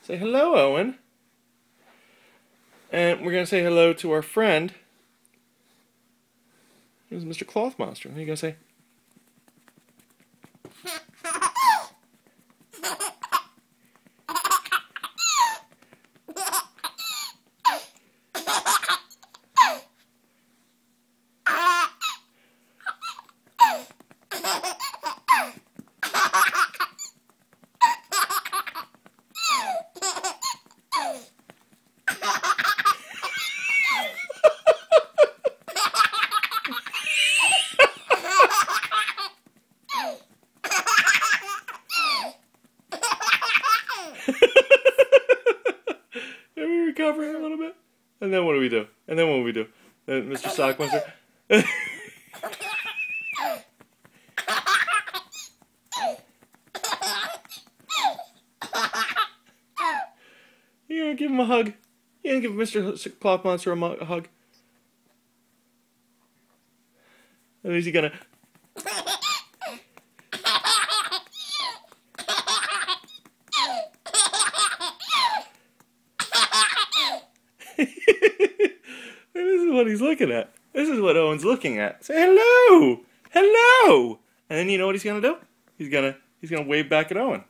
Say hello, Owen. And we're going to say hello to our friend. Here's Mr. Cloth Monster. What are you going to say? Are we recovering a little bit? And then what do we do? And then what do we do? Mr. Sock Monster. You gonna give him a hug? You gonna give Mr. Cloth Monster a hug? And is he gonna? This is what he's looking at. This is what Owen's looking at. Say hello, hello, and then you know what he's gonna do? He's gonna wave back at Owen.